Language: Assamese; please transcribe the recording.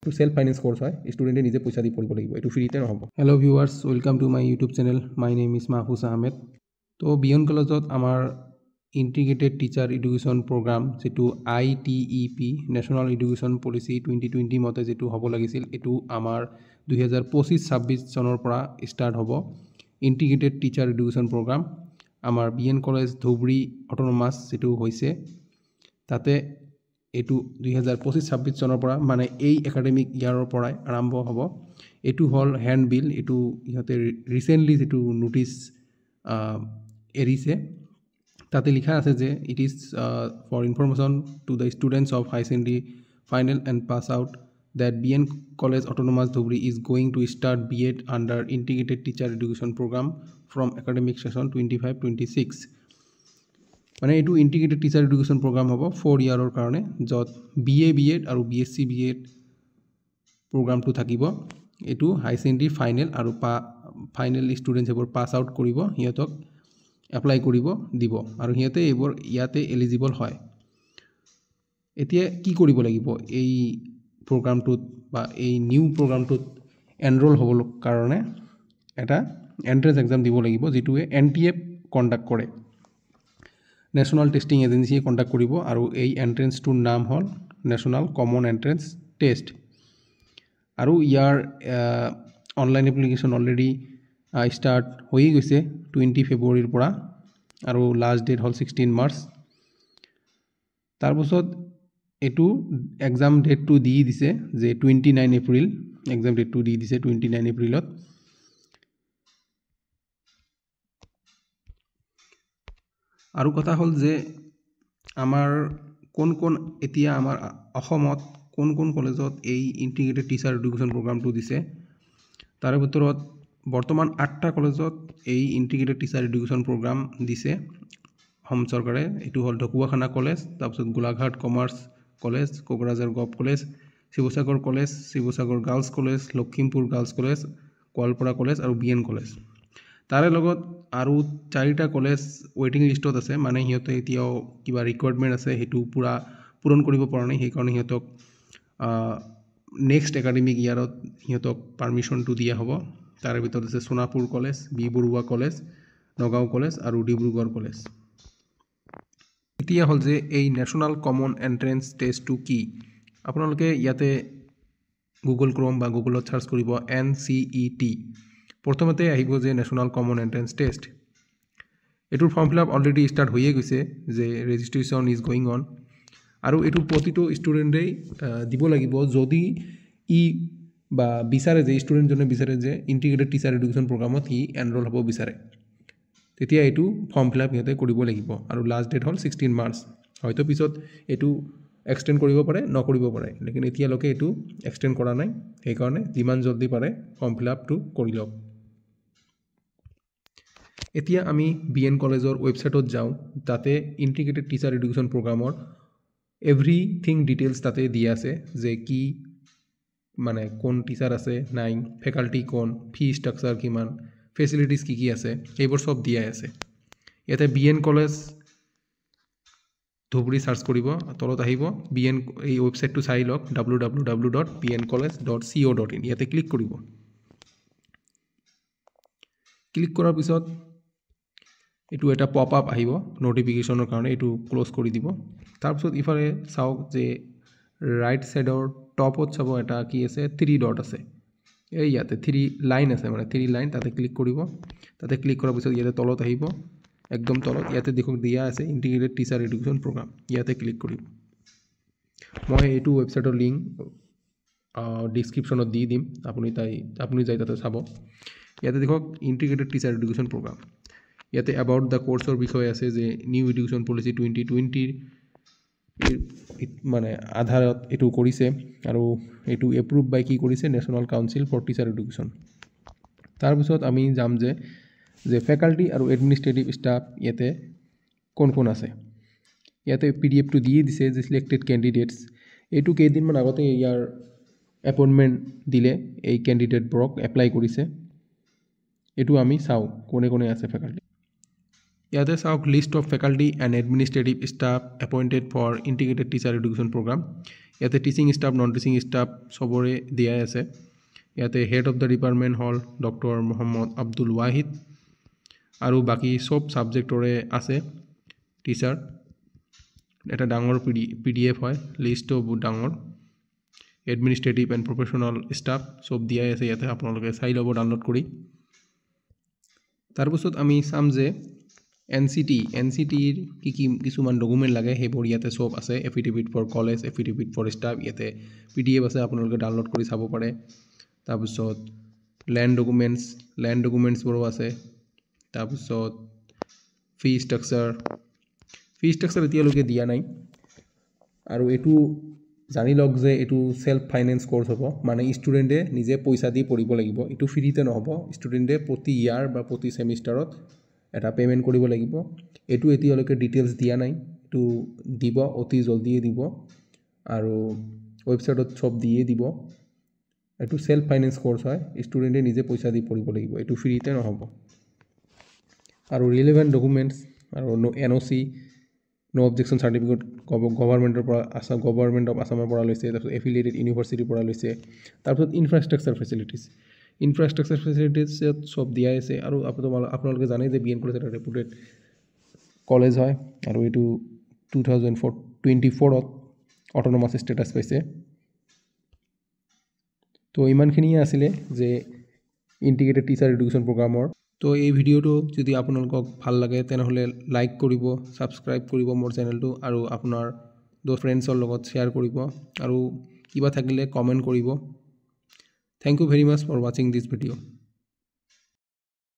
এইটো সেলফ ফাইনেন্স কোর্স হয় স্টুডেন্টে নিজে পয়সা দি পড়িব লাগিব এইটো ফ্রিতে নহব hello viewers welcome to my YouTube channel my name is Mahfuz Ahmed তো বিয়ন কলেজত আমাৰ ইন্টিগ্রেটেড টিচার এডুকেশন প্রোগ্রাম যেটো ITEP ন্যাশনাল এডুকেশন পলিসি 2020 মতে যেটো হ'ব লাগিছিল এটো আমাৰ 2025-26 চনৰ পৰা স্টাৰ্ট হ'ব ইন্টিগ্ৰেটেড টিচাৰ এডুকেশন প্ৰোগ্ৰাম আমাৰ বিএন কলেজ ধুবুৰী অটোনমাস যেটো হৈছে তাতে এটু 2025-26 চনৰ পৰা মানে এই একাডেমিক ইয়াৰৰ পৰা আৰম্ভ হ'ব এটু হল হ্যান্ড বিল এটু ইহতে ৰিসেন্টলি যেটু নোটিস এৰিছে তাতে লিখা আছে যে it is for information to the students of high secondary final and pass out that BN College Autonomous Dhubri is going to start BEd under Integrated Teacher Education Program from academic session 25-26 মানে এইটো ইন্টিগ্রেটেড টিচার এডুকেশন প্রোগ্রাম হ'ব 4 ইয়াৰৰ কাৰণে যত BA BEd আৰু BSc BEd প্ৰগ্ৰামটো থাকিব এইটো হাই সেকেন্ডাৰি ফাইনাল আৰু ফাইনাল স্টুডেন্টস এবোৰ পাস আউট কৰিব হিয়তক এপ্লাই কৰিব দিব আৰু হিয়তে এবোৰ ইয়াতে এলিজিবল হয় এতিয়া কি কৰিব লাগিব এই প্ৰোগ্ৰামটোত বা এই নিউ প্ৰোগ্ৰামটোত এনৰোল হ'বৰ কাৰণে এটা এন্ট্ৰেন্স এক্সাম দিব লাগিব যেটোৱে NTA কন্ডাক্ট কৰে ন্যাশনাল টেস্টিং এজেন্সিয়ে কন্ডাক্ট কৰিব আৰু এই এন্ট্ৰেন্সটোৰ নাম হ'ল ন্যাশনাল কমন এন্ট্ৰেন্স টেস্ট আৰু ইয়াৰ অনলাইন এপ্লিকেশন অলৰেডি স্টাৰ্ট হৈ গৈছে 20 ফেব্ৰুৱাৰীৰ পৰা আৰু লাষ্ট ডেট হ'ল 16 মাৰ্চ তাৰপিছত এটু এক্সাম ডেটটো দি দিছে যে 29 এপ্ৰিল এক্সাম ডেটটো দি দিছে 29 এপ্ৰিলত আৰু কথা হল যে আমাৰ কোন এতিয়া আমাৰ অসমত কোন কলেজত এই ইন্টিগ্ৰেটেড টিচাৰ এডুকেশন প্ৰোগ্ৰামটো দিছে তাৰ ভিতৰত বৰ্তমান 8টা কলেজত এই ইন্টিগ্ৰেটেড টিচাৰ এডুকেশন প্ৰোগ্ৰাম দিছে হোম সৰকাৰে এটু হল ঢকুৱাখানা কলেজ তাৰপিছত Golaghat commerce college Kokrajhar gov college Sivasagar college Sivasagar girls college Lakhimpur girls college Goalpara college আৰু বিএন কলেজ তাৰে লগত আৰু 4টা কলেজ ওয়েটিং লিষ্টত আছে মানে হিয়তে এতিয়াও কিবা ৰিকোয়াৰমেন্ট আছে হেতু পুৰা পূৰণ কৰিব পৰা নাই সেই কাৰণে হিয়তক নেক্সট একাডেমিক ইয়াৰত হিয়তক পাৰমিশনটো দিয়া হ'ব তাৰে ভিতৰত আছে Sonapur college B Borooah college Nagaon college আৰু ডিব্ৰুগড় কলেজ এতিয়া হল যে এই ন্যাশনাল কমন এন্ট্ৰেন্স টেস্টটো কি আপোনালোকে ইয়াতে গুগল ক্ৰোম বা গুগলত সাৰ্চ কৰিব NCET প্ৰথমতে আহিব যে ন্যাশনাল কমন এন্ট্ৰেন্স টেস্ট এটুৰ form fill up already start হয়ে গৈছে যে ৰেজিস্ট্ৰেশন ইজ গোয়িং অন আৰু এটু প্ৰতিটো স্টুডেন্টেই দিব লাগিব যদি ই বা বিচাৰে যে স্টুডেন্টজনে বিচাৰে যে ইন্টিগ্ৰেটেড টিচাৰ এডুকেশন প্ৰোগ্ৰামত ই এনৰোল হ'ব বিচাৰে তেতিয়া এটু ফৰ্ম ফিল আপ হিয়তে কৰিব লাগিব আৰু লাষ্ট ডেট হ'ল 16 মাৰ্চ হয়তো পিছত এটু এক্সটেন্ড কৰিব পাৰে নকৰিব পাৰে লেকিন এতিয়ালৈকে এটু এক্সটেন্ড কৰা নাই সেই কাৰণে যিমান জলদি পাৰে ফৰ্ম ফিল আপটো কৰি লওক এতিয়া আমি বিএন কলেজৰ ওয়েবসাইটত যাওঁ তাতে ইন্টিগ্ৰেটেড টিচাৰ এডুকেশন প্ৰোগ্ৰামৰ এভরিথিং ডিটেইলস তাতে দিয়া আছে যে কি মানে কোন টিচার আছে নাই ফ্যাকাল্টি কোন ফি স্ট্রাকচার কিমান ফেসিলিটিস কি আছে এইবোৰ সব দিয়া আছে ইয়াতে বিএন কলেজ ধুবুৰী সাৰ্চ কৰিব তলত আহিব বিএন এই ওয়েবসাইটটো চাই লওক www.bncollege.co.in ইয়াতে ক্লিক কৰিব ক্লিক কৰাৰ পিছত এটু এটা পপ আপ আহিব নোটিফিকেশনৰ কাৰণে এটু ক্লোজ কৰি দিব তাৰ পিছত ইফালে চাওক যে ৰাইট সাইডৰ টপত চাব এটা কি আছে 3 ডট আছে এই ইয়াতে 3 লাইন আছে মানে 3 লাইন তাতে ক্লিক কৰিব তাতে ক্লিক কৰাৰ পিছত ইয়াতে তলত আহিব একদম তলত ইয়াতে দেখক দিয়া আছে ইন্টিগ্রেটেড টিচার এডুকেশন প্রোগ্রাম ইয়াতে ক্লিক কৰিব মই এইটো ওয়েবসাইটৰ লিংক ডেসক্রিপশনত দি দিম আপুনি যাই তাতে চাব ইয়াতে দেখক ইন্টিগ্রেটেড টিচার এডুকেশন প্রোগ্রাম ইয়াতে অ্যাবাউট দ্য কোৰ্সৰ বিষয়ে আছে যে নিউ এডুকেশন পলিসি 2020 মানে আধাৰত এটু কৰিছে আৰু এটু এপ্ৰুভ বাই কি কৰিছে National Council for Teacher Education তাৰ পিছত আমি যাম যে ফ্যাকাল্টি আৰু এডমিনিস্ট্রেটিভ স্টাফ ইয়াতে কোন আছে ইয়াতে পিডিএফটো দিয়ে দিছে যে সিলেক্টেড ক্যান্ডিডেটস এটু কেইদিনমান আগতে ইয়াৰ এপইন্টমেন্ট দিলে এই ক্যান্ডিডেটবোৰক এপ্লাই কৰিছে এটু আমি চাও কোনে আছে ফ্যাকাল্টি ইয়াতে চাওক list of faculty and administrative staff appointed for integrated teacher education program. ইয়াতে teaching staff non teaching staff চবৰে দিয়াই আছে। ইয়াতে হেড অফ দ্য ডিপাৰ্টমেণ্ট হ'ল ডক্টৰ মহম্মদ আব্দুল ৱাহিদ আৰু বাকী চব ছাবজেক্টৰে আছে টিচাৰ। এটা ডাঙৰ PDF হয়, লিষ্টটো বহুত ডাঙৰ। এডমিনিষ্ট্ৰেটিভ এণ্ড প্ৰফেশ্যনেল ষ্টাফ চব দিয়াই আছে ইয়াতে, আপোনালোকে চাই ল'ব ডাউনলোড কৰি। তাৰপিছত আমি চাম যে NCTৰ কিছুমান ডকুমেণ্ট লাগে, সেইবোৰ ইয়াতে চব আছে। Affidavit for college, affidavit for staff, ইয়াতে PDF আছে, আপোনালোকে ডাউনলোড কৰি চাব পাৰে। তাৰপিছত লেণ্ড ডকুমেণ্টছবোৰো আছে। তাৰপিছত ফি ষ্ট্ৰাকচাৰ এতিয়ালৈকে দিয়া নাই। আৰু এইটো জানি লওক যে এইটো চেল্ফ ফাইনেন্স কৰ্চ হ'ব, মানে ষ্টুডেণ্টে নিজে পইচা দি পঢ়িব লাগিব। এইটো ফ্ৰীতে নহ'ব, ষ্টুডেণ্টে প্ৰতি ইয়াৰ বা প্ৰতি ছেমিষ্টাৰত এটা পে'মেণ্ট কৰিব লাগিব। এইটো এতিয়ালৈকে ডিটেইলছ দিয়া নাই, এইটো দিব, অতি জলদিয়ে দিব আৰু ৱেবছাইটত চব দিয়ে দিব। এইটো চেল্ফ ফাইনেন্স কৰ্চ হয়, ষ্টুডেণ্টে নিজে পইচা দি পঢ়িব লাগিব, এইটো ফ্ৰীতে নহ'ব। আৰু ৰিলেভেণ্ট ডকুমেণ্টছ আৰু NOC no objection certificate government of আছামৰ পৰা লৈছে। তাৰপিছত এফিলিয়েটেড ইউনিভাৰ্চিটিৰ পৰা লৈছে। তাৰপিছত ইনফ্ৰাষ্ট্ৰাকচাৰ ফেচিলিটিছত চব দিয়াই আছে। আৰু আপোনালোকে জানে যে BN কলেজ এটা ৰেপুটেড কলেজ হয় আৰু এইটো 2024ত অট'নমাছ ষ্টেটাছ পাইছে। তো ইমানখিনিয়ে আছিলে যে ইণ্টিগ্ৰেটেড টিচাৰ এডুকেশ্যন প্ৰগ্ৰামৰ। তো এই ভিডিঅ'টো যদি আপোনালোকক ভাল লাগে তেনেহ'লে লাইক কৰিব, ছাবস্ক্ৰাইব কৰিব মোৰ চেনেলটো, আৰু আপোনাৰ ফ্ৰেণ্ডছৰ লগত শ্বেয়াৰ কৰিব, আৰু কিবা থাকিলে কমেণ্ট কৰিব। Thank you very much for ৱাচিং দিছ ভিডিঅ'।